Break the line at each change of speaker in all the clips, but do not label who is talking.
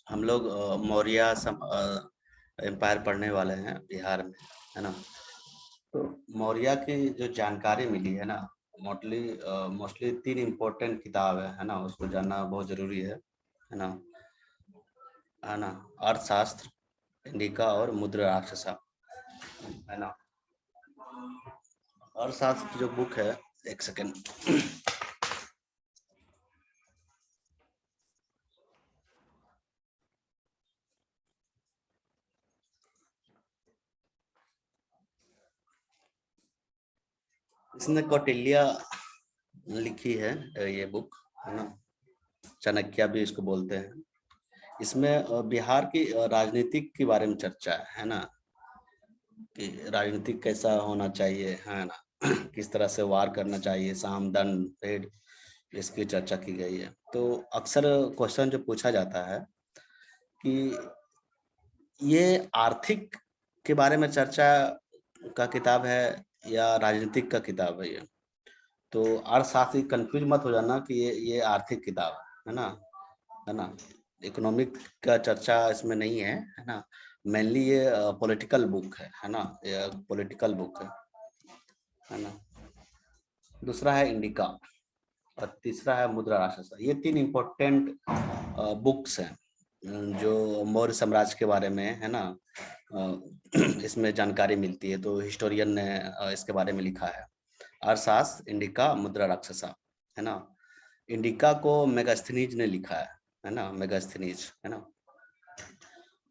हम लोग मौर्य एम्पायर पढ़ने वाले हैं बिहार में, है ना। तो मौर्य की जो जानकारी मिली है ना, मोस्टली 3 इम्पोर्टेंट किताब है ना, उसको जानना बहुत जरूरी है ना। है ना, अर्थशास्त्र, इंडिका और मुद्रा राक्षसा, है ना। अर्थशास्त्र की जो बुक है, एक सेकेंड। इसने कौटिल्य लिखी है ये बुक, है ना। चाणक्य भी इसको बोलते हैं। इसमें बिहार की राजनीतिक के बारे में चर्चा है ना, कि राजनीतिक कैसा होना चाहिए, है ना। किस तरह से वार करना चाहिए, साम दंड भेद, इसकी चर्चा की गई है। तो अक्सर क्वेश्चन जो पूछा जाता है कि ये आर्थिक के बारे में चर्चा का किताब है या राजनीतिक का किताब है ये। तो अर्थशास्त्री कंफ्यूज मत हो जाना कि ये आर्थिक किताब है ना। इकोनॉमिक का चर्चा इसमें नहीं है ना। मेनली ये पॉलिटिकल बुक है ना, ये पॉलिटिकल बुक है ना। दूसरा है इंडिका और तीसरा है मुद्रा राक्षसा। ये 3 इम्पोर्टेंट बुक्स हैं जो मौर्य साम्राज्य के बारे में, है ना। इसमें जानकारी मिलती है, तो हिस्टोरियन ने इसके बारे में लिखा है। अर्थशास्त्र, इंडिका, मुद्रा राक्षसा, है ना। इंडिका को मेगास्थनीज ने लिखा है ना, मेगास्थनीज, है ना,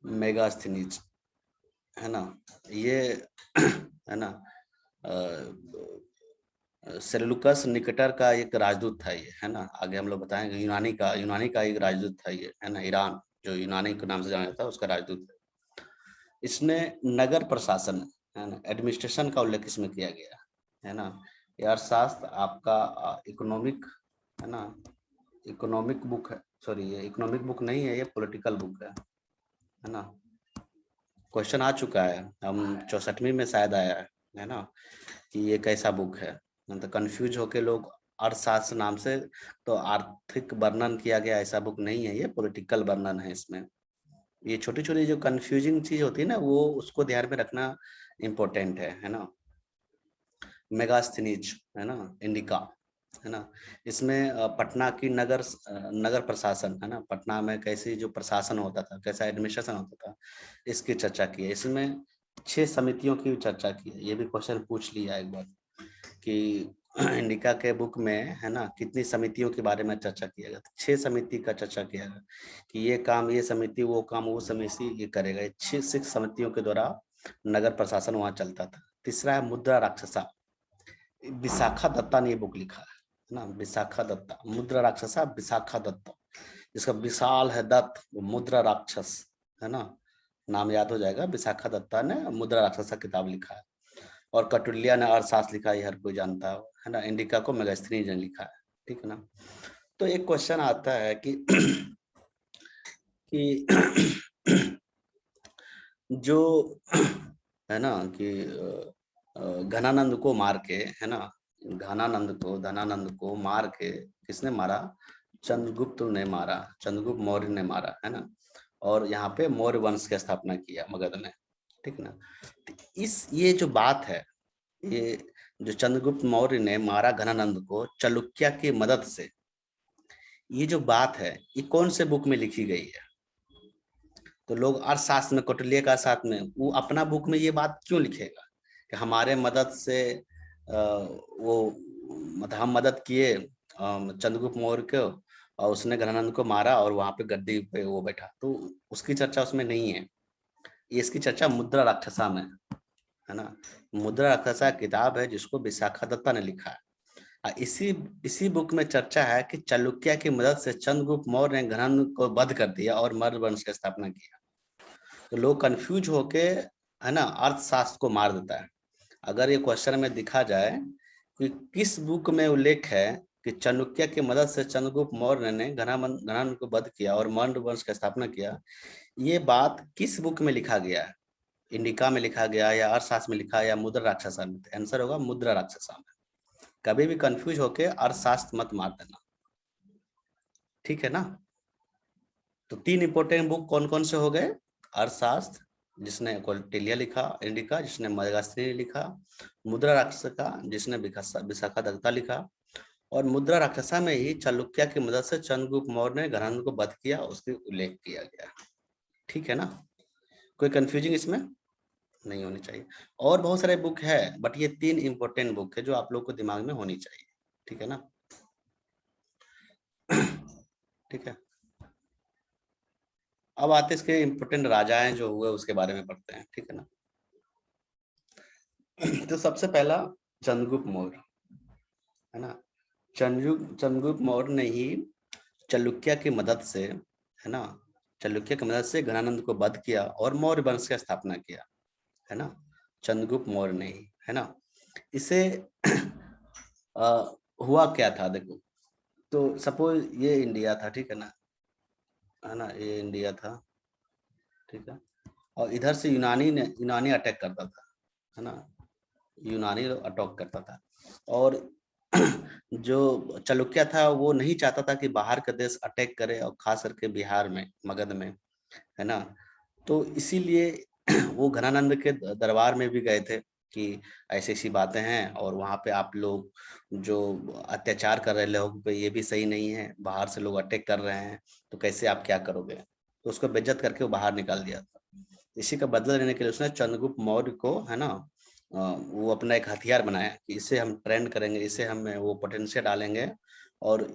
मेगास्थनीज, है ना। ये है ना सेल्यूकस निकेटर का एक राजदूत था ये, है ना। आगे हम लोग बताएंगे। यूनानी का एक राजदूत था ये, है ना। ईरान जो यूनानी के नाम से जाना जाता है, उसका राजदूत है। इसने नगर प्रशासन, है ना, एडमिनिस्ट्रेशन का उल्लेख इसमें किया गया है ना। ये अर्थशास्त्र आपका इकोनॉमिक, है ना, इकोनॉमिक बुक है। सॉरी, ये इकोनॉमिक बुक नहीं है, ये पॉलिटिकल बुक है ना। क्वेश्चन आ चुका है, हम 64वीं में शायद आया है ना, कि ये कैसा बुक है। तो कंफ्यूज होके लोग अर्थशास्त्र नाम से, तो आर्थिक वर्णन किया गया ऐसा बुक नहीं है, ये पॉलिटिकल वर्णन है इसमें। ये छोटी छोटी जो कंफ्यूजिंग चीज होती है ना, वो उसको ध्यान में रखना इम्पोर्टेंट है ना। मेगास्थनीज, है ना, इंडिका, है ना। इसमें पटना की नगर प्रशासन, है ना, पटना में कैसे जो प्रशासन होता था, कैसा एडमिनिस्ट्रेशन होता था, इसकी चर्चा की है। इसमें 6 समितियों की चर्चा की है। ये भी क्वेश्चन पूछ लिया एक बार कि इंडिका के बुक में, है ना, कितनी समितियों के बारे में चर्चा किया गया। 6 समिति का चर्चा किया गया कि ये काम ये समिति, वो काम वो समिति ये करेगा। 6 समितियों के द्वारा नगर प्रशासन वहां चलता था। तीसरा है मुद्रा राक्षसा। विशाखा दत्ता ने ये बुक लिखा है ना, विशाखा दत्ता, मुद्रा राक्षसा, विशाखा दत्ता। जिसका विशाल है दत्त, वो मुद्रा राक्षस, है ना। नाम याद हो जाएगा। विशाखा दत्ता ने मुद्रा राक्षसा किताब लिखा है। और कटुलिया ने अर्थशास्त्र लिखा है, हर कोई जानता है ना। इंडिका को मेगास्थनीज ने लिखा है, ठीक है ना। तो एक क्वेश्चन आता है कि जो है ना, कि घनानंद को मार के, है ना, धनानंद को मार के किसने मारा? चंद्रगुप्त ने मारा, चंद्रगुप्त मौर्य ने मारा, है ना। और यहाँ पे मौर्य वंश की स्थापना किया मगध ने, ठीक ना। तो ये जो बात है, ये जो चंद्रगुप्त मौर्य ने मारा घनानंद को चालुक्य की मदद से, ये जो बात है, ये कौन से बुक में लिखी गई है? तो लोग अर्थशास्त्र में, कौटिल्य का साथ में, वो अपना बुक में ये बात क्यों लिखेगा कि हमारे मदद से वो, मतलब हम मदद किए चंद्रगुप्त मौर्य को, और उसने घनानंद को मारा और वहां पे गद्दी पे वो बैठा। तो उसकी चर्चा उसमें नहीं है। ये इसकी चर्चा मुद्रा राक्षसा में है ना। मुद्रा राक्षसा किताब है जिसको विशाखा दत्ता ने लिखा है। इसी इसी बुक में चर्चा है कि चालुक्य की मदद से चंद्रगुप्त मौर्य ने घनानंद को वध कर दिया और मौर्य वंश की स्थापना किया। तो लोग कंफ्यूज होके, है ना, अर्थशास्त्र को मार देता है। अगर ये क्वेश्चन में दिखा जाए कि किस बुक में उल्लेख है कि चाणक्य की मदद से चंद्रगुप्त मौर्य ने घनानंद को वध किया और मौर्य वंश की स्थापना किया, ये बात किस बुक में लिखा गया है? इंडिका में लिखा गया या अर्थशास्त्र में लिखा या मुद्रा राक्षसा में? आंसर होगा मुद्रा राक्षसा में। कभी भी कंफ्यूज होके अर्थशास्त्र मत मार देना, ठीक है ना। तो 3 इंपॉर्टेंट बुक कौन कौन से हो गए? अर्थशास्त्र, जिसने कौटिल्य लिखा, इंडिका जिसने मेगास्थनी लिखा, मुद्रा राक्षसा जिसने विशाखा दत्ता लिखा, और मुद्रा राक्षसा में ही चालुक्य की मदद से चंद्रगुप्त मौर्य ने घनानंद को वध किया, उसकी उल्लेख किया गया। ठीक है ना? कोई कंफ्यूजिंग इसमें नहीं होनी चाहिए। और बहुत सारे बुक है, बट ये 3 इंपॉर्टेंट बुक है जो आप लोग को दिमाग में होनी चाहिए। ठीक है ना? ठीक है, अब आते इसके इंपॉर्टेंट राजाएं जो हुए उसके बारे में पढ़ते हैं। ठीक है ना? तो सबसे पहला चंद्रगुप्त मौर्य, है ना? चंद्रगुप्त मौर्य ने ही चालुक्य की मदद से, है ना, चालुक्य की मदद से घनानंद को वध किया और मौर्य वंश की स्थापना किया, है ना? चंद्रगुप्त मौर्य ने ही, है ना? इसे हुआ क्या था देखो, तो सपोज ये इंडिया था, ठीक है ना, है ना, ये इंडिया था, ठीक है, और इधर से यूनानी अटैक करता था, है ना, यूनानी अटैक करता था, और जो चालुक्य था वो नहीं चाहता था कि बाहर का देश अटैक करे, और खास करके बिहार में, मगध में, है ना? तो इसीलिए वो घनानंद के दरबार में भी गए थे कि ऐसी ऐसी बातें हैं, और वहाँ पे आप लोग जो अत्याचार कर रहे लोगों पे ये भी सही नहीं है, बाहर से लोग अटैक कर रहे हैं, तो कैसे आप क्या करोगे? तो उसको बेइज्जत करके वो बाहर निकाल दिया था। इसी का बदला लेने के लिए उसने चंद्रगुप्त मौर्य को, है ना, वो अपना एक हथियार बनाया कि इसे हम ट्रेंड करेंगे, इसे हम वो पोटेंशियल डालेंगे, और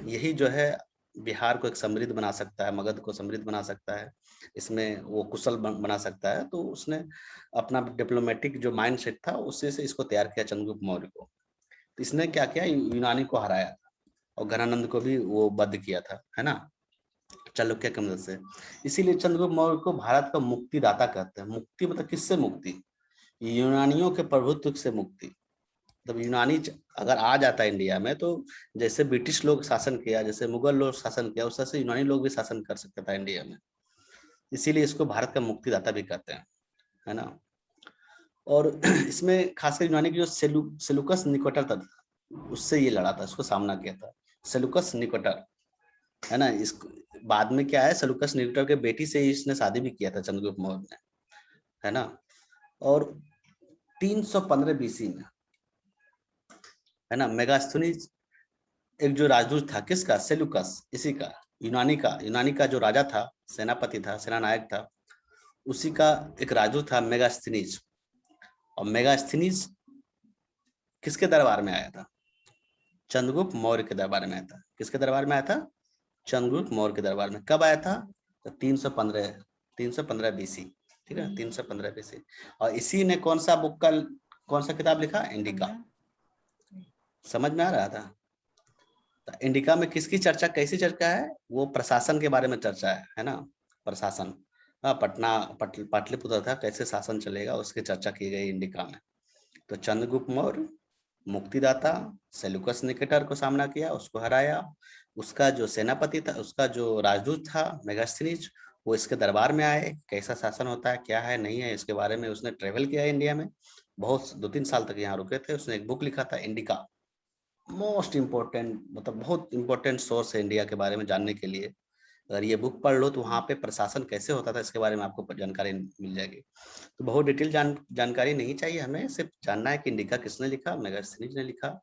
यही जो है बिहार को एक समृद्ध बना सकता है, मगध को समृद्ध बना सकता है, इसमें वो कुशल बना सकता है। तो उसने अपना डिप्लोमेटिक जो माइंडसेट था उससे से इसको तैयार किया चंद्रगुप्त मौर्य को। तो इसने क्या किया, यूनानी को हराया और घनानंद को भी वो वध किया था, है ना, चालुक्य की मदद से। इसीलिए चंद्रगुप्त मौर्य को भारत का मुक्तिदाता कहते हैं। मुक्ति मतलब किससे मुक्ति? यूनानियों के प्रभुत्व से मुक्ति। मतलब यूनानी अगर आ जाता है इंडिया में, तो जैसे ब्रिटिश लोग शासन किया, जैसे मुगल लोग शासन किया, उस तरह से यूनानी लोग भी शासन कर सकता था इंडिया में। इसीलिए इसको भारत का मुक्तिदाता भी कहते हैं, है ना? और इसमें खासकर यूनानी की जो सेलुकस निकोटर था, उससे ये लड़ा था, उसको सामना किया था। सेलुकस निकोटर, है ना, इस बाद में क्या है, सेलुकस निकोटर के बेटी से ही इसने शादी भी किया था चंद्रगुप्त मौर्य ने, है ना? और 315 बीसी में, है ना, मेगास्थनीज एक जो राजदूत था, किसका? सेलुकस, इसी का, यूनानी का जो राजा था, सेनापति था, सेना नायक था, उसी का एक राजदूत था मेगास्थनीज। और मेगास्थनीज किसके दरबार में आया था? चंद्रगुप्त मौर्य के दरबार में आया था। किसके दरबार में आया था? चंद्रगुप्त मौर्य के दरबार में। कब आया था? तो 315 बीसी, ठीक है, 315 बीसी। और इसी ने कौन सा किताब लिखा? इंडिका। समझ में आ रहा था? तो इंडिका में किसकी चर्चा, कैसी चर्चा है? वो प्रशासन के बारे में चर्चा है ना, प्रशासन। पाटलिपुत्र था, कैसे शासन चलेगा उसकी चर्चा की गई इंडिका में। तो चंद्रगुप्त मौर्य मुक्तिदाता, सेलुकस निकेटर को सामना किया, उसको हराया। उसका जो सेनापति था, उसका जो राजदूत था मेगास्थनीज, वो इसके दरबार में आए, कैसा शासन होता है, क्या है, नहीं है, इसके बारे में उसने ट्रेवल किया इंडिया में, बहुत 2-3 साल तक यहाँ रुके थे। उसने एक बुक लिखा था इंडिका, मोस्ट इम्पोर्टेंट, मतलब बहुत इंपॉर्टेंट सोर्स है इंडिया के बारे में जानने के लिए। अगर ये बुक पढ़ लो तो वहाँ पे प्रशासन कैसे होता था इसके बारे में आपको जानकारी मिल जाएगी। तो बहुत डिटेल जानकारी नहीं चाहिए हमें, सिर्फ जानना है कि इंडिका किसने लिखा? मेगास्थनीज ने लिखा।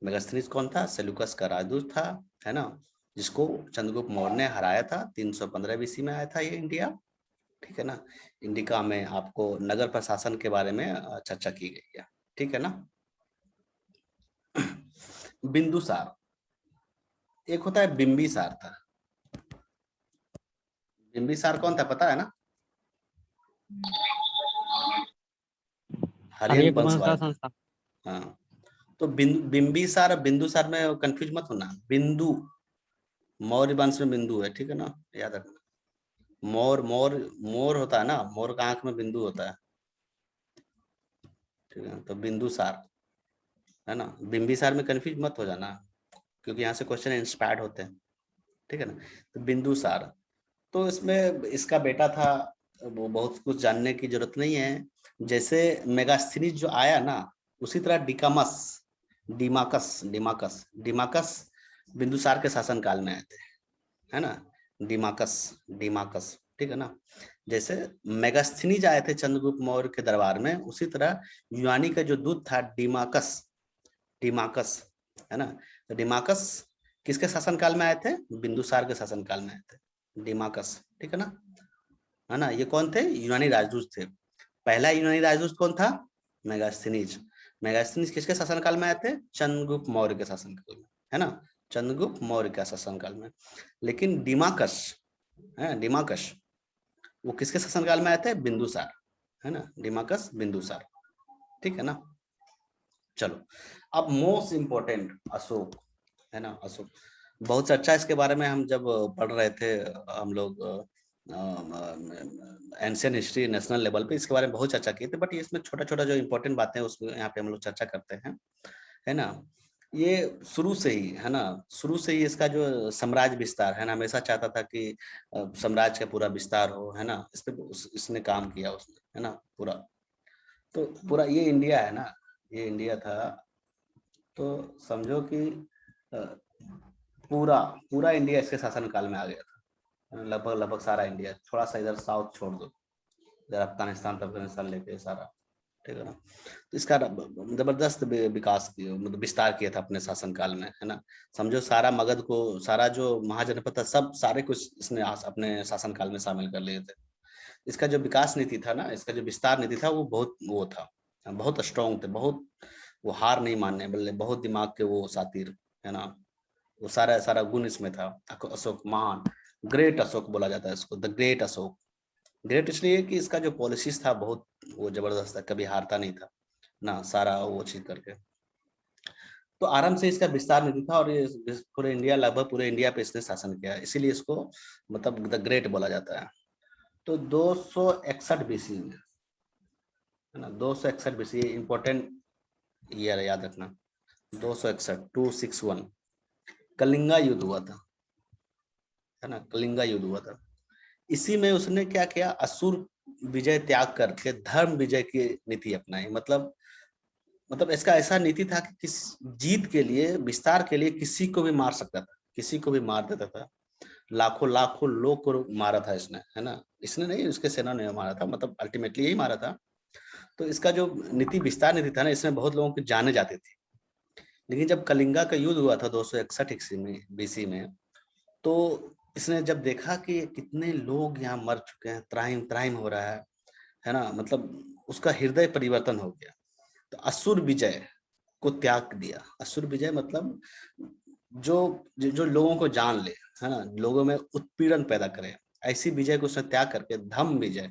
मेगास्थनीज कौन था? सेलुकस का राजदूत था, है ना, जिसको चंद्रगुप्त मौर्य ने हराया था। 315 बीसी में आया था ये इंडिया, ठीक है ना। इंडिका में आपको नगर प्रशासन के बारे में चर्चा की गई है, ठीक है ना। बिंदुसार, एक होता है बिंबिसार था। बिंबिसार कौन था पता है ना? हरियन वंश वाला था। हाँ, तो बिंबिसार और बिंदुसार में कंफ्यूज मत होना। बिंदु मौर्य वंश में बिंदु है, ठीक है ना, याद रखना। मोर मोर मोर होता है ना, मोर का आंख में बिंदु होता है, ठीक है। तो बिंदुसार, है ना, बिंबिसार में कंफ्यूज मत हो जाना, क्योंकि यहाँ से क्वेश्चन इंस्पायर्ड होते हैं, ठीक है ना। तो बिंदुसार, तो इसमें इसका बेटा था, वो बहुत कुछ जानने की जरूरत नहीं है। जैसे मेगास्थनीज जो आया ना, उसी तरह डिमाकस बिंदुसार के शासन काल में आए थे, है ना। डिमाकस, डिमाकस, ठीक है ना। जैसे मेगास्थनीज आए थे चंद्रगुप्त मौर्य के दरबार में, उसी तरह यूनानी का जो दूत था डिमाकस, डिमाकस, है ना। तो डिमाकस किसके शासनकाल में आए थे? बिंदुसार के शासनकाल में आए थे डिमाकस, ठीक है ना। ये कौन थे? यूनानी राजदूत थे। पहला यूनानी राजदूत कौन था? मेगास्थनीज। मेगास्थनीज किसके शासनकाल में आए थे? चंद्रगुप्त मौर्य के शासनकाल में, है ना, चंद्रगुप्त मौर्य के शासनकाल में। लेकिन डिमाकस है, डिमाकस वो किसके शासनकाल में आए थे? बिंदुसार, है ना, डिमाकस बिंदुसार, ठीक है ना। चलो अब मोस्ट इंपोर्टेंट अशोक, है ना, अशोक। बहुत चर्चा इसके बारे में हम जब पढ़ रहे थे हम लोग एंशियंट हिस्ट्री नेशनल लेवल पे, इसके बारे में बहुत चर्चा की थी, बट इसमें छोटा छोटा जो इंपॉर्टेंट बातें हैं उसमें यहाँ पे हम लोग चर्चा करते हैं, है ना। ये शुरू से ही, है ना, शुरू से ही इसका जो साम्राज्य विस्तार है ना, हमेशा चाहता था कि साम्राज्य का पूरा विस्तार हो, है ना। इस पे इसने काम किया उसने, है ना, पूरा। तो पूरा ये इंडिया है ना, ये इंडिया था, तो समझो कि पूरा पूरा इंडिया इसके शासन काल में आ गया था, लगभग लगभग सारा इंडिया, थोड़ा सा इधर साउथ छोड़ दो, इधर अफगानिस्तान लेके सारा, ठीक है ना। तो इसका जबरदस्त विकास किया, मतलब विस्तार किया था अपने शासनकाल में, है ना। समझो सारा मगध को, सारा जो महाजनपद था, सब सारे कुछ इसने अपने शासनकाल में शामिल कर लिए थे। इसका जो विकास नीति था ना, इसका जो विस्तार नीति था, वो बहुत वो था, बहुत स्ट्रॉन्ग थे, बहुत वो हार नहीं मानने बल्कि बहुत दिमाग के वो सातिर, है ना। वो सारा सारा गुण इसमें था। अशोक महान, ग्रेट अशोक बोला जाता है इसको, द ग्रेट अशोक। ग्रेट इसलिए कि इसका जो पॉलिसीज था बहुत वो जबरदस्त था, कभी हारता नहीं था ना, सारा वो चीज करके। तो आराम से इसका विस्तार नीति था, और ये पूरे इंडिया, लगभग पूरे इंडिया पे इसने शासन किया, इसीलिए इसको मतलब द ग्रेट बोला जाता है। तो 261 बीसी में, है ना, 261 बीसी, इंपॉर्टेंट ईयर याद रखना, 261, 261 कलिंगा युद्ध हुआ था, है ना, कलिंगा युद्ध हुआ था। इसी में उसने क्या किया? असुर विजय त्याग करके धर्म विजय की नीति अपनाई। मतलब इसका ऐसा नीति था कि किस जीत के लिए, विस्तार के लिए किसी को भी मार सकता था, किसी को भी मार देता था। लाखों लाखों लोग को मारा था इसने, है ना। इसने नहीं, उसके सेना ने मारा था, मतलब अल्टीमेटली यही मारा था। तो इसका जो नीति, विस्तार नीति था ना, इसमें बहुत लोगों की जाने जाती थी। लेकिन जब कलिंगा का युद्ध हुआ था 261 ईस्वी में, बीसी में, तो इसने जब देखा कि कितने लोग यहाँ मर चुके हैं, त्राहिम त्राहिम हो रहा है ना, मतलब उसका हृदय परिवर्तन हो गया। तो असुर विजय को त्याग दिया। असुर विजय मतलब जो जो लोगों को जान ले, है ना, लोगों में उत्पीड़न पैदा करे, ऐसी विजय को उसने त्याग करके धम्म विजय,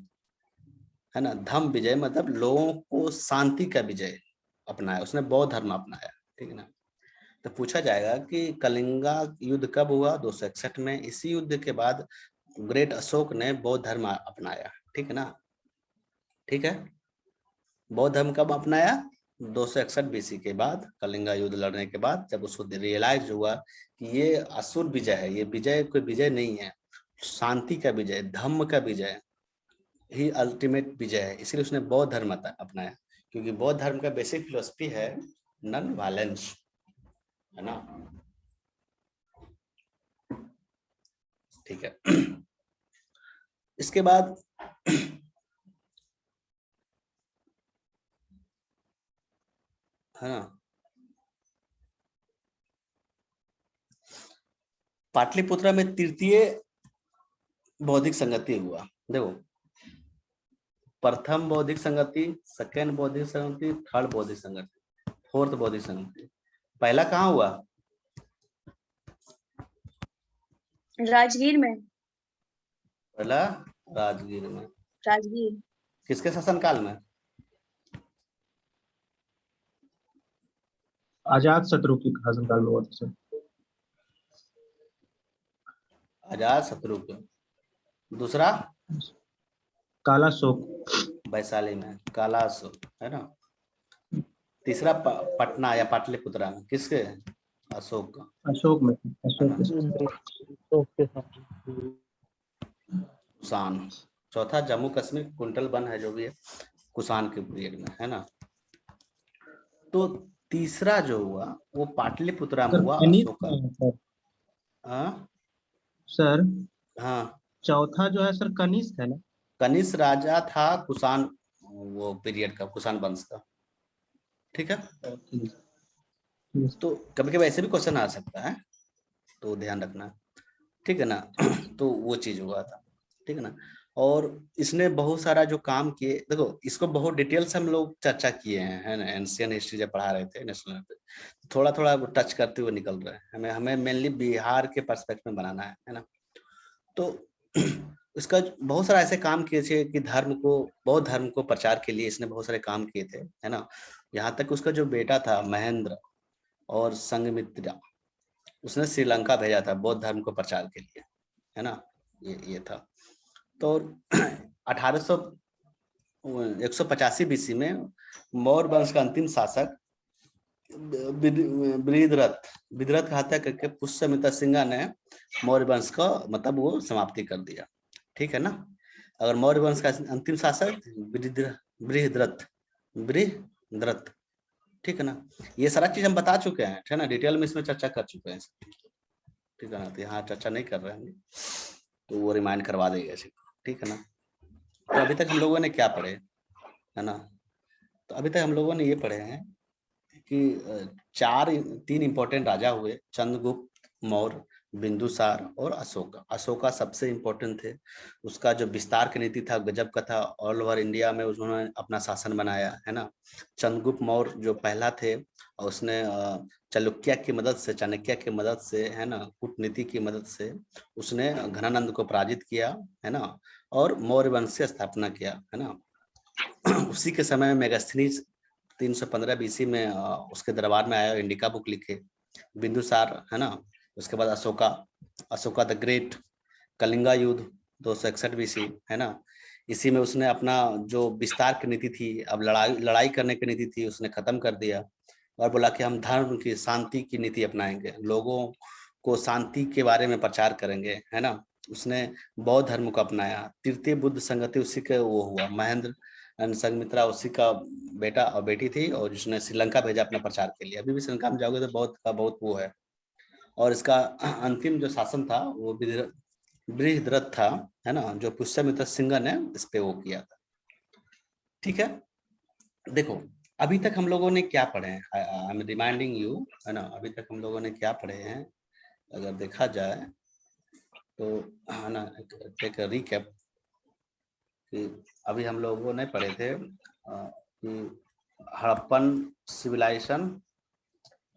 है ना, धम्म विजय मतलब लोगों को शांति का विजय अपनाया, उसने बौद्ध धर्म अपनाया, ठीक है ना। तो पूछा जाएगा कि कलिंगा युद्ध कब हुआ? 261 में। इसी युद्ध के बाद ग्रेट अशोक ने बौद्ध धर्म अपनाया, ठीक है ना, ठीक है। बौद्ध धर्म कब अपनाया? 261 बीसी के बाद, कलिंगा युद्ध लड़ने के बाद, जब उसको रियलाइज हुआ कि ये असुर विजय है, ये विजय कोई विजय नहीं है, शांति का विजय, धम्म का विजय ही अल्टीमेट विजय है, इसलिए उसने बौद्ध धर्म अपनाया। क्योंकि बौद्ध धर्म का बेसिक फिलोसफी है नॉन वायलेंस, है ना, ठीक है। इसके बाद है ना, पाटलिपुत्रा में तृतीय बौद्धिक संगति हुआ। देखो, प्रथम बौद्धिक संगति, सेकेंड बौद्धिक संगति, थर्ड बौद्धिक संगति, फोर्थ बौद्धिक संगति। पहला कहाँ हुआ?
राजगीर में।
पहला राजगीर में।
राजगीर।
किसके शासनकाल में?
अजात शत्रु की शासनकाल में हुआ था सर।
अजात शत्रु के। दूसरा
काला शोक,
वैशाली में, काला अशोक, है ना। तीसरा पटना या पाटलिपुत्रा में, किसके? अशोक का,
अशोक में, अशोक के
कुषाण। चौथा जम्मू कश्मीर, कुंटल वन है जो भी है, कुषाण के पीरियड में, है ना। तो तीसरा जो हुआ वो पाटलिपुत्रा में
सर,
हुआ,
अनित
अशोका।
सर, सर
हाँ,
चौथा जो है सर कनिष्क है ना?
कनिष्क राजा था कुषाण, वो पीरियड का, कुषाण वंश का। ठीक है,
ठीक है।
तो कभी कभी ऐसे भी क्वेश्चन आ सकता है, तो ध्यान रखना। ठीक है ना। तो वो चीज हुआ था। ठीक है ना। और इसने बहुत सारा जो काम किए, देखो इसको बहुत डिटेल से हम लोग चर्चा किए हैं, है ना, एंशियन हिस्ट्री जब पढ़ा रहे थे नेशनल पे, थोड़ा थोड़ा टच करते हुए निकल रहे हैं। हमें हमें मेनली बिहार के पर्सपेक्टिव में बनाना है ना। तो इसका बहुत सारा ऐसे काम किए थे कि धर्म को, बौद्ध धर्म को प्रचार के लिए इसने बहुत सारे काम किए थे, है ना। यहाँ तक उसका जो बेटा था महेंद्र और संघमित्रा, उसने श्रीलंका भेजा था बौद्ध धर्म को प्रचार के लिए, है ना। ये था। तो 1800 185 बीसी में मौर्य वंश का अंतिम शासक बृहद्रथ बृहद्रथ की हत्या करके पुष्यमित्र सिंह ने मौर्य वंश का मतलब वो समाप्ति कर दिया। ठीक है ना। अगर मौर्य वंश का अंतिम शासक बृहद्रथ बृहद्रथ। ठीक है ना। ये सारा चीज हम बता चुके हैं, है ना, डिटेल में इसमें चर्चा कर चुके हैं। ठीक है ना, तो यहाँ चर्चा नहीं कर रहे हैं, तो वो रिमाइंड करवा देगा इसी को। ठीक है ना। तो अभी तक हम लोगों ने क्या पढ़े, है ना। तो अभी तक हम लोगों ने ये पढ़े हैं कि तीन इंपॉर्टेंट राजा हुए, चंद्रगुप्त मौर्य, बिंदुसार और अशोका। अशोका सबसे इंपॉर्टेंट थे। उसका जो विस्तार की नीति था गजब का था, ऑल ओवर इंडिया में उन्होंने अपना शासन बनाया, है ना। चंद्रगुप्त मौर्य जो पहला थे, और उसने चालुक्य की मदद से, चाणक्य की मदद से, है ना, कूटनीति की मदद से उसने घनानंद को पराजित किया, है ना, और मौर्य वंश की स्थापना किया, है ना। उसी के समय में मेगास्थनीज 315 बीसी में उसके दरबार में आया, इंडिका बुक लिखे। बिंदुसार, है ना। उसके बाद अशोका, अशोका द ग्रेट, कलिंगा युद्ध 261 बीसी, है ना। इसी में उसने अपना जो विस्तार की नीति थी, अब लड़ाई लड़ाई करने की नीति थी, उसने खत्म कर दिया और बोला कि हम धर्म की, शांति की नीति अपनाएंगे, लोगों को शांति के बारे में प्रचार करेंगे, है ना। उसने बौद्ध धर्म को अपनाया। तृतीय बुद्ध संगति उसी के वो हुआ, महेंद्र एंड संघमित्रा उसी का बेटा और बेटी थी, और जिसने श्रीलंका भेजा अपना प्रचार के लिए। अभी भी श्रीलंका में जाओगे तो बौद्ध का बहुत वो है। और इसका अंतिम जो शासन था वो बृहद्रथ था, है ना, जो पुष्यमित्र सिंह ने इस पे वो किया था। ठीक है। देखो अभी तक हम लोगों ने क्या पढ़े हैं, आई एम रिमाइंडिंग यू, है ना, अभी तक हम लोगों ने क्या पढ़े हैं अगर देखा जाए तो, है ना, टेक अ रिकैप कि अभी हम लोगों ने पढ़े थे कि हड़प्पन सिविलाइजेशन,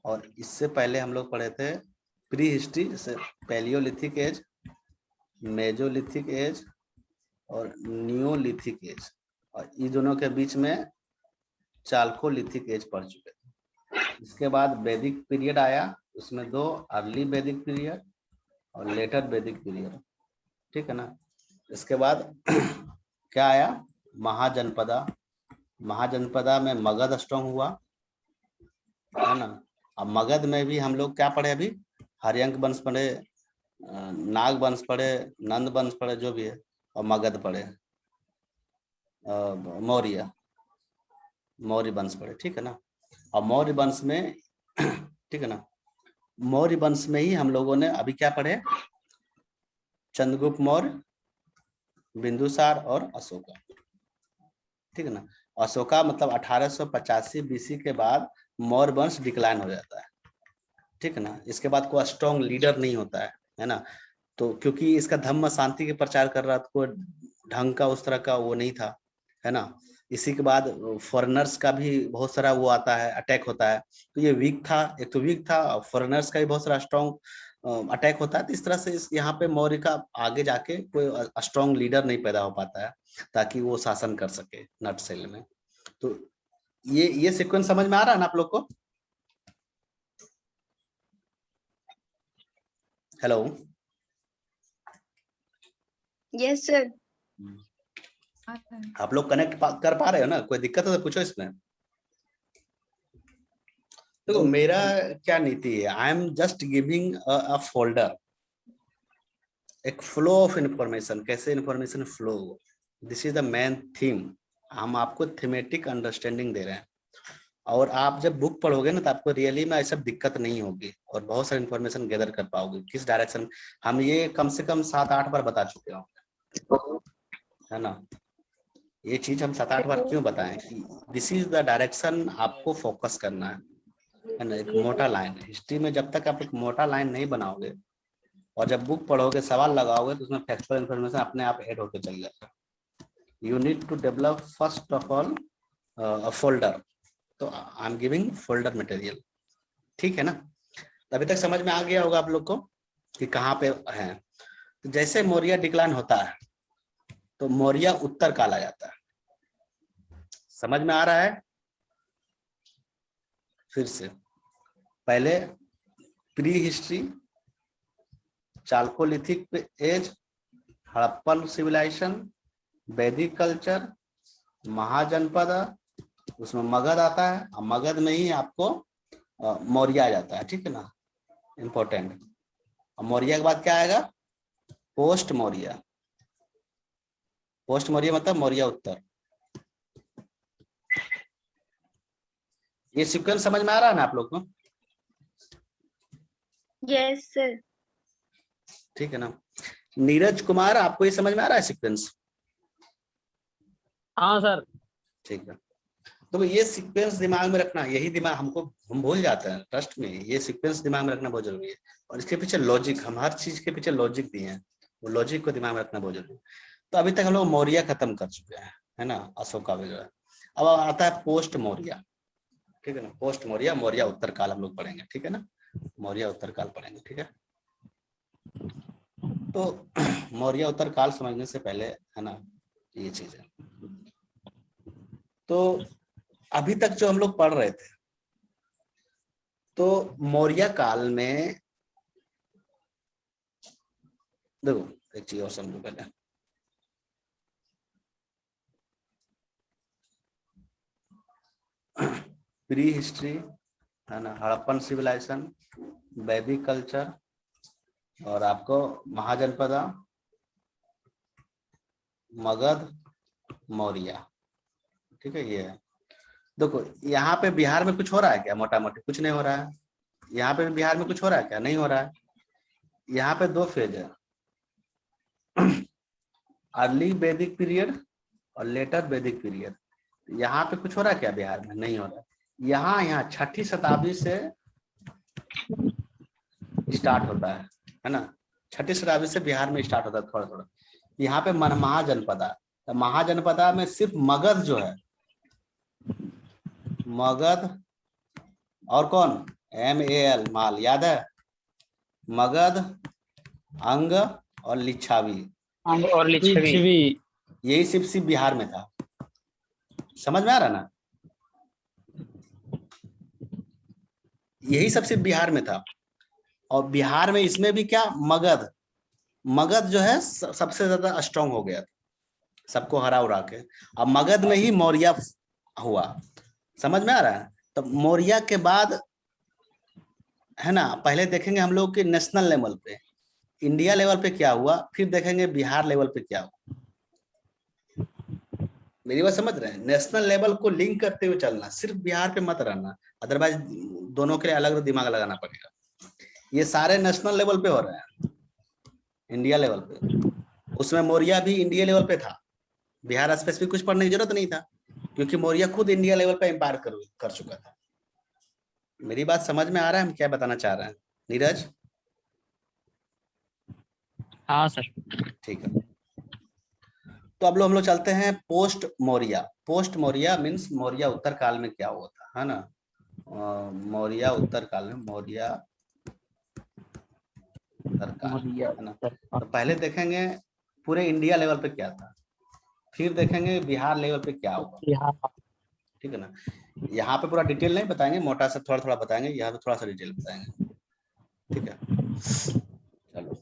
और इससे पहले हम लोग पढ़े थे प्री हिस्ट्री, जैसे पैलियोलिथिक एज, मेजोलिथिक एज और नियोलिथिक एज, और इन दोनों के बीच में चाल्कोलिथिक एज पढ़ चुके थे। इसके बाद वैदिक पीरियड आया, उसमें दो, अर्ली वैदिक पीरियड और लेटर वैदिक पीरियड। ठीक है ना। इसके बाद क्या आया, महाजनपदा। महाजनपदा में मगध स्ट्रॉन्ग हुआ, है ना। अब मगध में भी हम लोग क्या पढ़े अभी, हरियंक वंश पढ़े, नाग वंश पढ़े, नंद वंश पढ़े, जो भी है, और मगध पढ़े, मौर्य मौर्य वंश पढ़े। ठीक है ना। और मौर्य वंश में ठीक है ना, मौर्य वंश में ही हम लोगों ने अभी क्या पढ़े, चंद्रगुप्त मौर्य, बिंदुसार और अशोका। ठीक है ना। अशोका मतलब 1885 बीसी के बाद मौर्य वंश डिक्लाइन हो जाता है। ठीक है ना। इसके बाद कोई स्ट्रॉन्ग लीडर नहीं होता है ना। तो क्योंकि इसका धम्म शांति के प्रचार कर रहा था, कोई ढंग का उस तरह का वो नहीं था, है ना। इसी के बाद फॉरेनर्स का भी बहुत सारा वो आता है, अटैक होता है। तो ये वीक था, एक तो वीक था, फॉरेनर्स का भी बहुत सारा स्ट्रॉन्ग अटैक होता है। तो इस तरह से इस यहाँ पे मौर्य का आगे जाके कोई स्ट्रॉन्ग लीडर नहीं पैदा हो पाता है ताकि वो शासन कर सके नट सेल में। तो ये सीक्वेंस समझ में आ रहा है ना आप लोग को? हेलो।
Yes sir.
आप लोग कनेक्ट कर पा रहे हो ना? कोई दिक्कत है तो पूछो इसमें। देखो मेरा क्या नीति है, I am just giving a folder, एक फ्लो ऑफ इंफॉर्मेशन, कैसे information flow, this is the main theme. हम आपको थीमेटिक अंडरस्टैंडिंग दे रहे हैं। और आप जब बुक पढ़ोगे ना तो आपको रियली में ऐसा दिक्कत नहीं होगी और बहुत सारी इन्फॉर्मेशन गैदर कर पाओगे किस डायरेक्शन। हम ये कम से कम 7-8 बार बता चुके होंगे, है ना। ये चीज हम 7-8 बार क्यों बताएं कि दिस इज द डायरेक्शन आपको फोकस करना है ना। एक मोटा लाइन हिस्ट्री में जब तक आप एक मोटा लाइन नहीं बनाओगे और जब बुक पढ़ोगे सवाल लगाओगे तो उसमें फैक्चुअल इन्फॉर्मेशन अपने आप ऐड होकर चल जाएगा। You need to develop first of all a folder. तो I am giving folder material, ठीक है ना। तो अभी तक समझ में आ गया होगा आप लोग को कि कहाँ पे है। तो जैसे मौर्य डिक्लाइन होता है तो मौर्य उत्तर काल आ जाता है। समझ में आ रहा है? फिर से पहले prehistory, chalcolithic age, Harappan civilisation, Vedic culture, Mahajanapada, उसमें मगध आता है और मगध में ही आपको मौर्य आ जाता है, ठीक है ना, इंपॉर्टेंट। और मौर्य के बाद क्या आएगा? पोस्ट मौर्य। पोस्ट मौर्य मतलब मौर्य उत्तर। ये सीक्वेंस समझ में आ रहा है ना आप लोग को?
Yes sir.
ठीक है ना। नीरज कुमार, आपको ये समझ में आ रहा है सीक्वेंस?
हाँ सर।
ठीक है। तो ये सीक्वेंस दिमाग में रखना, यही दिमाग हम भूल जाते हैं ट्रस्ट में। ये सीक्वेंस दिमाग में रखना बहुत जरूरी है और इसके पीछे लॉजिक, हम हर चीज के पीछे लॉजिक दिए हैं, वो लॉजिक को दिमाग में रखना बहुत जरूरी है। तो अभी तक हम लोग मौर्य खत्म कर चुके हैं, है ना, अशोका वगैरह। अब आता है पोस्ट मौर्य, ठीक है ना। पोस्ट मौर्य, मौर्य उत्तर काल हम लोग पढ़ेंगे, ठीक है ना, मौर्य उत्तर काल पढ़ेंगे, ठीक है। तो मौर्य उत्तर काल समझने से पहले, है ना, ये चीज है। तो अभी तक जो हम लोग पढ़ रहे थे, तो मौर्य काल में देखो एक चीज और समझो पहले। प्री हिस्ट्री, है ना, हड़प्पन सिविलाइजेशन, वैदिक कल्चर और आपको महाजनपदा, मगध, मौर्य, ठीक है। ये है। देखो यहाँ पे बिहार में कुछ हो रहा है क्या? मोटा मोटी कुछ नहीं हो रहा है। यहाँ पे बिहार में कुछ हो रहा है क्या? नहीं हो रहा है। यहाँ पे 2 फेज है, अर्ली वैदिक पीरियड और लेटर वैदिक पीरियड। यहाँ पे कुछ हो रहा है क्या बिहार में? नहीं हो रहा है। यहाँ 6ठी शताब्दी से स्टार्ट होता है ना। 6ठी शताब्दी से बिहार में स्टार्ट होता है थोड़ा थोड़ा। यहाँ पे महाजनपदा, तो महाजनपदा में सिर्फ मगध जो है, मगध और कौन, MAL, माल, याद है, मगध, अंग और लिच्छावी,
और लिच्छवी।
यही सिर्फ बिहार में था। समझ में आ रहा ना? यही सब सिर्फ बिहार में था। और बिहार में इसमें भी क्या, मगध, मगध जो है सबसे ज्यादा स्ट्रांग हो गया, सबको हरा उड़ा के। अब मगध में ही मौर्य हुआ। समझ में आ रहा है? तो मौर्य के बाद, है ना, पहले देखेंगे हम लोग कि नेशनल लेवल पे, इंडिया लेवल पे क्या हुआ, फिर देखेंगे बिहार लेवल पे क्या हुआ। मेरी बात समझ रहे हैं? नेशनल लेवल को लिंक करते हुए चलना, सिर्फ बिहार पे मत रहना, अदरवाइज दोनों के लिए अलग दिमाग लगाना पड़ेगा। ये सारे नेशनल लेवल पे हो रहे हैं, इंडिया लेवल पे। उसमें मौर्य भी इंडिया लेवल पे था, बिहार स्पेसिफिक कुछ पढ़ने की जरूरत नहीं था, क्योंकि मौर्य खुद इंडिया लेवल पे एम्पायर कर चुका था। मेरी बात समझ में आ रहा है हम क्या बताना चाह रहे हैं नीरज?
हाँ सर।
ठीक है। तो अब हम लोग चलते हैं post Maurya. Post Maurya means Maurya उत्तर काल में क्या हुआ था, है ना। मौर्य उत्तर काल में, मौर्य उत्तर काल, है ना। तो पहले देखेंगे पूरे इंडिया लेवल पे क्या था, फिर देखेंगे बिहार लेवल पे क्या हुआ, ठीक है ना। यहाँ पे पूरा डिटेल नहीं बताएंगे, मोटा सा थोड़ा थोड़ा बताएंगे, यहाँ पे थोड़ा सा डिटेल बताएंगे, ठीक है। चलो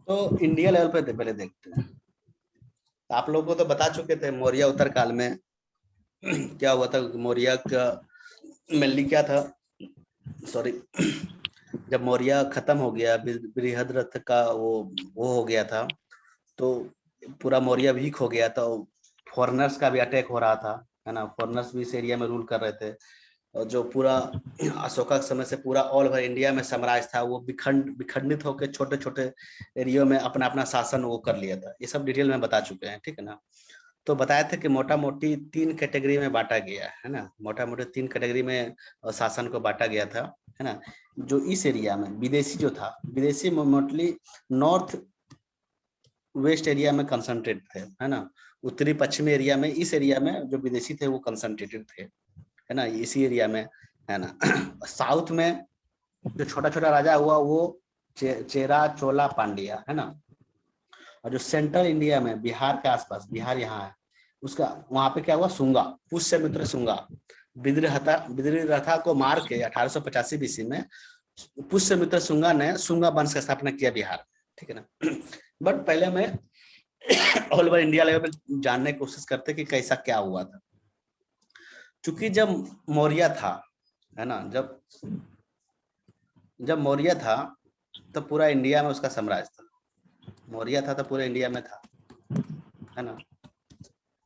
तो इंडिया लेवल पे पहले देखते हैं। तो आप लोगों को तो बता चुके थे मौर्य उत्तर काल में क्या हुआ था। मौर्य का मेनली क्या था, सॉरी, जब मौर्य खत्म हो गया, बृहद्रथ का वो हो गया था, तो पूरा मौर्य वीक हो गया तो फॉरेनर्स का भी अटैक हो रहा था, है ना, फॉरेनर्स भी इस एरिया में रूल कर रहे थे, और जो पूरा अशोका के समय से पूरा ऑल ओवर इंडिया में साम्राज्य था वो विखंडित होकर छोटे छोटे एरियो में अपना अपना शासन वो कर लिया था। ये सब डिटेल में बता चुके हैं, ठीक है ना। तो बताया था कि मोटा मोटी 3 कैटेगरी में बांटा गया है ना, मोटा मोटी 3 कैटेगरी में शासन को बांटा गया था, है ना। जो इस एरिया में विदेशी जो था, विदेशी मोस्टली नॉर्थ वेस्ट एरिया में कंसंट्रेट थे, है ना। उत्तरी पश्चिमी एरिया में, इस एरिया में जो विदेशी थे वो कंसंट्रेटेड थे, है ना, इसी एरिया में, है ना। साउथ में जो छोटा छोटा राजा हुआ वो चेरा, चोला, पांड्या, है ना। और जो सेंट्रल इंडिया में बिहार के आसपास, बिहार यहाँ है, उसका वहां पे क्या हुआ, सुंगा, पुष्यमित्र सुंगा, बिद्रिरथा को मार के 1885 बीसी में पुष्यमित्र सुंगा ने सुंगा वंश की स्थापना किया बिहार, ठीक है ना। बट पहले मैं ऑल ओवर इंडिया लेवल पे जानने की कोशिश करते कि कैसा क्या हुआ था। चूंकि जब मौर्य था, है ना, जब मौर्य था तो पूरा इंडिया में उसका साम्राज्य था, मौर्य था तो पूरे इंडिया में था, है ना।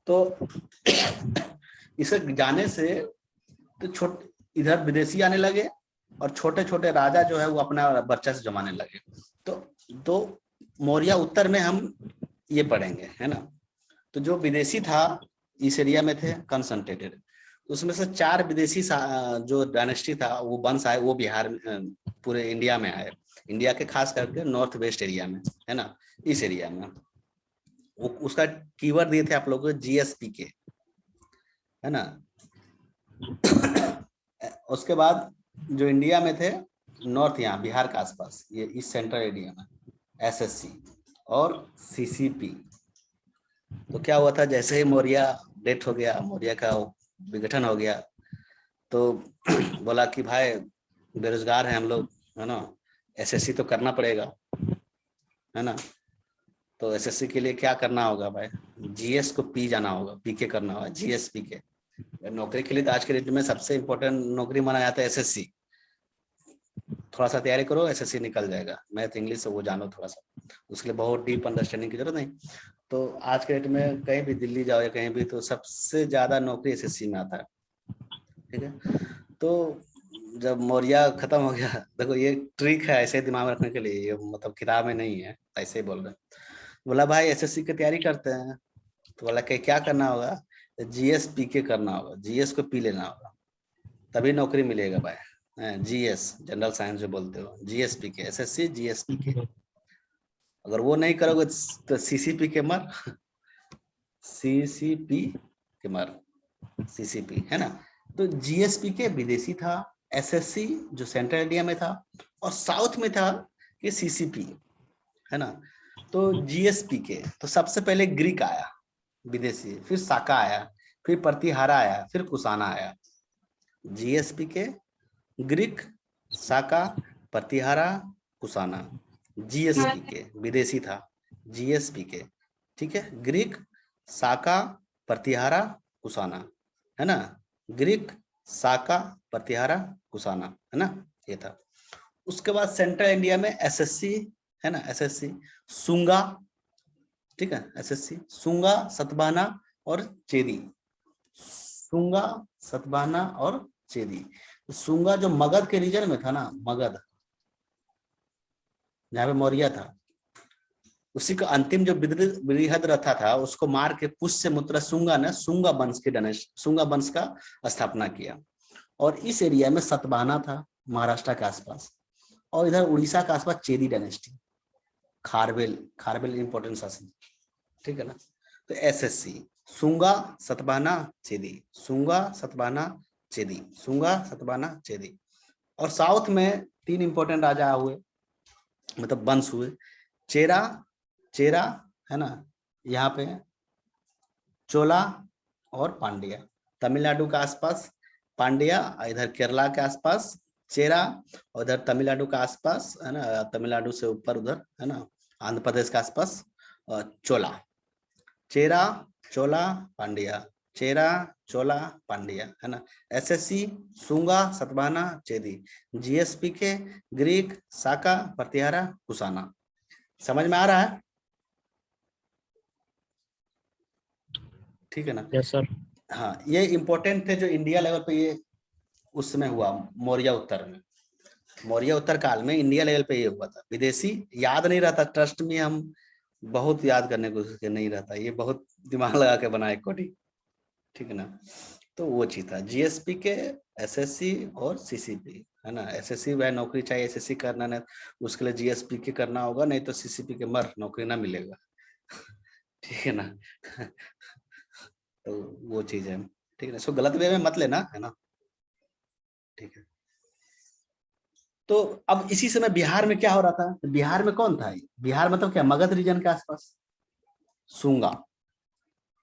तो इसे जाने से तो इधर विदेशी आने लगे और छोटे छोटे राजा जो है वो अपना वर्चस्व जमाने लगे। तो मौर्य उत्तर में हम ये पढ़ेंगे, है ना। तो जो विदेशी था इस एरिया में थे कंसंट्रेटेड, उसमें से 4 विदेशी जो डायनेस्टी था वो वंश आए, वो बिहार पूरे इंडिया में आए, इंडिया के खास करके नॉर्थ वेस्ट एरिया में, है ना, इस एरिया में। उसका कीवर्ड दिए थे आप लोगों को GSP के, है ना। उसके बाद जो इंडिया में थे नॉर्थ, यहाँ बिहार के आसपास, ये इस सेंट्रल एरिया में SSC और CCP। तो क्या हुआ था, जैसे ही मौर्य डेथ हो गया, मौर्य का विघटन हो गया, तो बोला कि भाई बेरोजगार हैं हम लोग, है ना, SSC तो करना पड़ेगा, है ना। तो SSC के लिए क्या करना होगा भाई, GS को P जाना होगा, PK करना होगा, GSP के। नौकरी के लिए तो आज के डेट में सबसे इम्पोर्टेंट नौकरी माना जाता है SSC। थोड़ा सा तैयारी करो, SSC निकल जाएगा, मैथ इंग्लिश वो जानो थोड़ा सा, उसके लिए बहुत डीप अंडरस्टैंडिंग की जरूरत नहीं। तो आज के डेट में कहीं भी दिल्ली जाओ या कहीं भी, तो सबसे ज्यादा नौकरी SSC में आता है, ठीक है। तो जब मौर्य खत्म हो गया, देखो ये ट्रिक है ऐसे दिमाग में रखने के लिए, ये मतलब किताब में नहीं है, ऐसे ही बोल रहे। बोला भाई SSC की तैयारी करते हैं, तो बोला कि क्या करना होगा, GS PK करना होगा, GS को P लेना होगा, तभी नौकरी मिलेगा भाई। GS जनरल साइंस जो बोलते हो, GS PK, SSC GS PK। अगर वो नहीं करोगे तो CCP के मर, CCP के मर, CCP, है ना। तो GSP के विदेशी था, SSC जो सेंट्रल इंडिया में था, और साउथ में था कि CCP, है ना। तो GSP के तो सबसे पहले ग्रीक आया विदेशी, फिर साका आया, फिर प्रतिहारा आया, फिर कुशाना आया। GSP के ग्रीक, साका, प्रतिहारा, कुशाना। GSP के विदेशी था, GSP के, ठीक है, ग्रीक, साका, प्रतिहारा, कुशाना, है ना। ग्रीक, साका, प्रतिहारा, कुशाना, है ना, ये था। उसके बाद सेंट्रल इंडिया में SSC, है ना, SSC सुंगा, ठीक है, SSC सुंगा, सतवाहना और चेदी, सुंगा, सतवाहना और चेदी। सुंगा जो मगध के रीजन में था ना, मगध जहाँ पे मौर्य था, उसी का अंतिम जो बृहद्रथा था उसको मार के पुष्यमित्र सुंगा ने सुंगा वंश के सुंगा वंश का स्थापना किया। और इस एरिया में सतवाहना था महाराष्ट्र के आसपास, और इधर उड़ीसा के आसपास चेदी डायनेस्टी, खारवेल इंपोर्टेंट शासन, ठीक है ना। तो SSC सुंगा, सतवाहना, चेदी, सुंगा, सतवाहना, चेदी, सुंगा, सतवाहना, चेदी। और साउथ में 3 इंपोर्टेंट राजा हुए, मतलब वंश हुए, चेरा, है ना, यहाँ पे चोला और पांड्या। तमिलनाडु के आसपास पांड्या, इधर केरला के आसपास चेरा, और इधर तमिलनाडु के आसपास, है ना, तमिलनाडु से ऊपर उधर, है ना, आंध्र प्रदेश के आसपास चोला। चेरा, चोला, पांड्या, चेरा, चोला, पांड्या, है ना। SSC सुंगा, सतवाहना, चेदी। GSP के ग्रीक, साका, प्रतिहारा, कुशाना। समझ में आ रहा है? ठीक है ना।
Yes sir.
हाँ, ये इम्पोर्टेंट थे जो इंडिया लेवल पे ये उस समय हुआ, मौर्य उत्तर में, मौर्य उत्तर काल में इंडिया लेवल पे ये हुआ था। विदेशी याद नहीं रहता, ट्रस्ट में हम बहुत याद करने को नहीं रहता, ये बहुत दिमाग लगा के बनाए कोडिंग, ठीक है ना। तो वो चीज था जीएसपी के, एसएससी और सीसीपी, है ना। एसएससी वह नौकरी चाहिए, एसएससी करना नहीं उसके लिए जीएसपी के करना होगा, नहीं तो सीसीपी के मर नौकरी ना मिलेगा ठीक है ना तो वो चीज है, ठीक है ना। इसको गलत वे में मत लेना, है ना, ठीक है। तो अब इसी समय बिहार में क्या हो रहा था, बिहार में कौन था, बिहार मतलब क्या, मगध रीजन के आसपास सुंगा,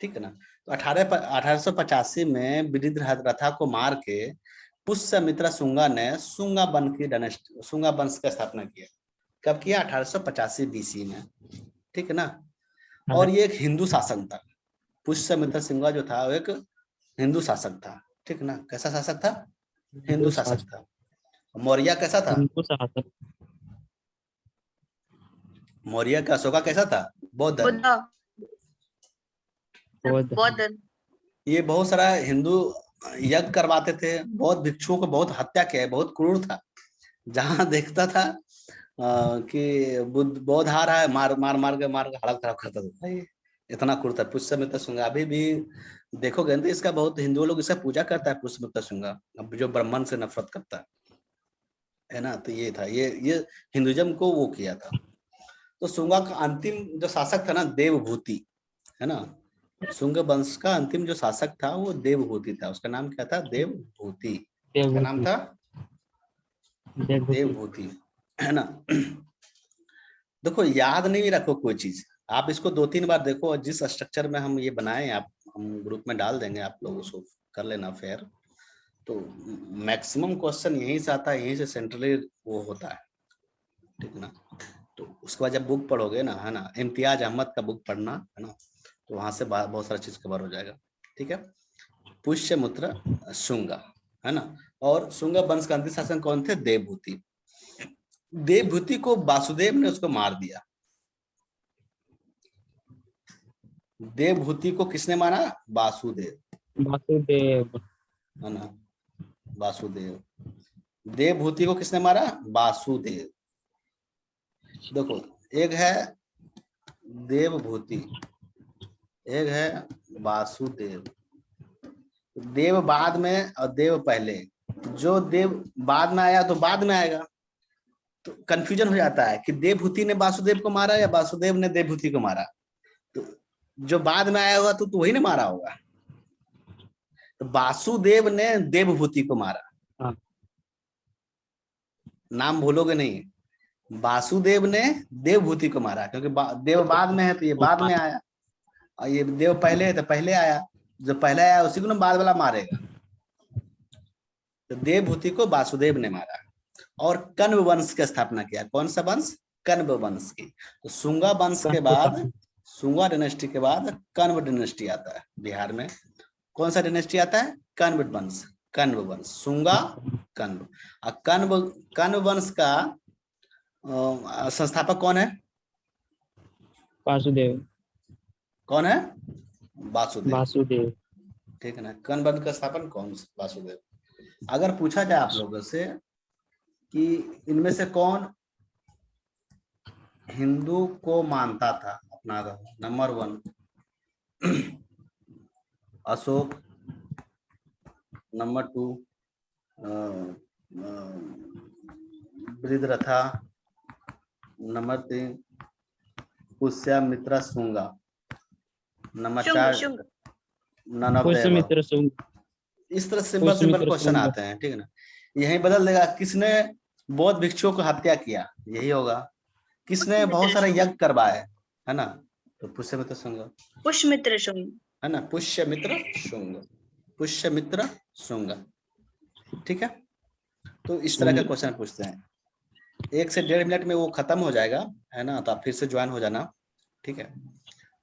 ठीक है ना। तो 1885 में विरिद्रथा को मार के पुष्यमित्र सुंगा ने सुंगा वंश की डायनेस्टी, सुंगा वंश का स्थापना किया। कब किया, 1885 बीसी में, ठीक है ना। और ये एक हिंदू शासक था, पुष्यमित्र सुंगा जो था वो एक हिंदू शासक था, ठीक है ना। कैसा शासक था, हिंदू शासक था। मौर्य कैसा था,
हिंदू शासक।
मौर्य का अशोका कैसा था, बौद्ध धर्म।
बौद्ध।
ये बहुत सारा हिंदू यज्ञ करवाते थे, बहुत भिक्षुओं को बहुत हत्या किया है, बहुत क्रूर था। जहां देखता था कि बौद्ध आ रहा है, मार के हालत खराब करता था, ये इतना क्रूर था पुष्यमित्र शुंगा। अभी भी देखोगे तो इसका बहुत हिंदू लोग इसका पूजा करता है पुष्यमित्र शुंगा, अब जो ब्राह्मण से नफरत करता है ना। तो ये था, ये हिंदुइज्म को वो किया था। तो शुंगा का अंतिम जो शासक था ना, देवभूति, है ना। शुंग वंश का अंतिम जो शासक था वो देवभूति था, उसका नाम क्या था, देवभूति। क्या नाम था, देवभूति, है ना। देखो याद नहीं रखो कोई चीज, आप इसको 2-3 बार देखो, और जिस स्ट्रक्चर में हम ये बनाए आप, हम ग्रुप में डाल देंगे, आप लोग उसको कर लेना फेयर। तो मैक्सिमम क्वेश्चन यहीं से आता है, यहीं से सेंट्रली वो होता है, ठीक है ना। तो उसके बाद जब बुक पढ़ोगे ना, है ना, इम्तियाज अहमद का बुक पढ़ना, है ना, तो वहां से बहुत सारा चीज कवर हो जाएगा, ठीक है। पुष्यमित्र शुंगा, है ना। और शुंगा वंश का अंतिम शासक कौन थे, देवभूति। देवभूति को वासुदेव ने उसको मार दिया। देवभूति को किसने मारा, वासुदेव,
वासुदेव,
है ना, वासुदेव। देवभूति को किसने मारा, वासुदेव। देखो एक है देवभूति, एक है वासुदेव। देव बाद में और देव पहले, जो देव बाद में आया तो बाद में आएगा, तो कंफ्यूजन हो जाता है कि देवभूति ने वासुदेव को मारा या वासुदेव ने देवभूति को मारा। तो जो बाद में आया होगा तो वही ने मारा होगा। तो वासुदेव ने देवभूति को मारा,
हाँ।
नाम भूलोगे नहीं, वासुदेव ने देवभूति को मारा, क्योंकि देव बाद में है तो ये बाद में आया, और ये देव पहले है तो पहले आया, जो पहले आया उसी को ना बाद वाला मारेगा। तो देवभूति को वासुदेव ने मारा और कण्व वंश की स्थापना किया। कौन सा वंश, कण्व वंश की। तो शुंगा वंश के बाद, शुंगा डायनेस्टी के बाद कण्व डायनेस्टी आता है बिहार में। कौन सा डायनेस्टी आता है, कण्व वंश, कण्व वंश, शुंगा कण्व। और कण्व वंश का संस्थापक कौन है,
वासुदेव,
कौन है, वासुदेव,
वासुदेव।
ठीक है ना। कण्व वंश का स्थापन कौन, वासुदेव। अगर पूछा जाए आप लोगों से कि इनमें से कौन हिंदू को मानता था अपना, number 1 Ashoka, number 2 Brihadratha, number 3 Pushyamitra Shunga, number 4 none of the above. इस तरह सिंपल क्वेश्चन आते हैं, ठीक है ना। यही बदल देगा, किसने बौद्ध भिक्षुओं को हत्या किया, यही होगा। किसने बहुत सारे यज्ञ करवाए, है ना, तो पुष्यमित्र शुंग,
पुष्यमित्र शुंग,
है ना, पुष्यमित्र शुंग, पुष्यमित्र शुंग, ठीक है। तो इस तरह का क्वेश्चन पूछते हैं। 1 से 1.5 मिनट में वो खत्म हो जाएगा, है ना, तो आप फिर से ज्वाइन हो जाना, ठीक है।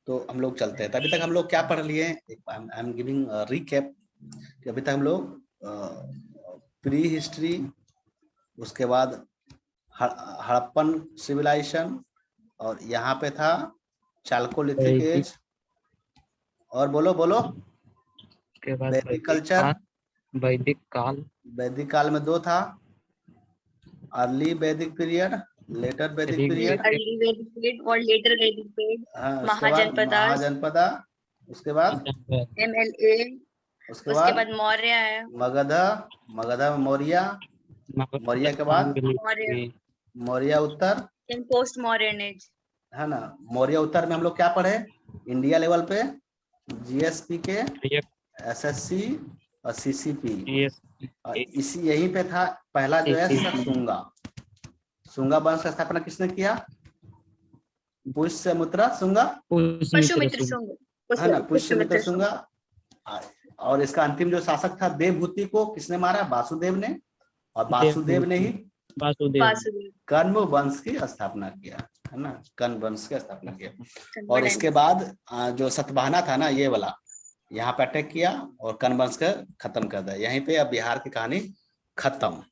तो हम लोग चलते हैं। तो अभी तक हम लोग क्या पढ़ लिए, आई एम गिविंग रिकैप। अभी तक हम लोग प्री हिस्ट्री, उसके बाद हड़प्पन सिविलाइजेशन, और यहाँ पे था चालकोलिथिक एज, और बोलो बोलो।
उसके बाद
वैदिक कल्चर,
वैदिक काल,
वैदिक काल में 2 था, अर्ली वैदिक पीरियड, लेटर वैदिक
Early
period,
Vedic
early Vedic period और later Vedic period,
उसके बाद
महाजनपदास,
महाजनपदा, उसके बाद
MLA,
उसके
उसके
बाद
बाद मौर्य है,
मगध, मगध में मौर्य, मौर्य के बाद
मौर्य,
मौर्य उत्तर,
then post Mauryan age,
है ना। मौर्य उत्तर में हम लोग क्या पढ़े इंडिया लेवल पे, जीएसपी के, एसएससी और सीसीपी। इसी यहीं पे था पहला जो है शुंगा। शुंगा वंश का स्थापना किसने किया? पुष्यमित्र शुंगा,
पुष्यमित्र शुंग,
है ना, पुष्यमित्र शुंगा। और इसका अंतिम जो शासक था देवभूति को किसने मारा? वासुदेव ने। और वासुदेव ने ही
वासुदेव,
कण्व वंश की स्थापना किया, है ना, कण्व वंश की स्थापना किया। और
Convert
इसके बाद जो सतवाहना था ना ये वाला, यहाँ पे अटैक किया और कण्व वंश का खत्म कर दिया। यहीं पे अब बिहार की कहानी खत्म।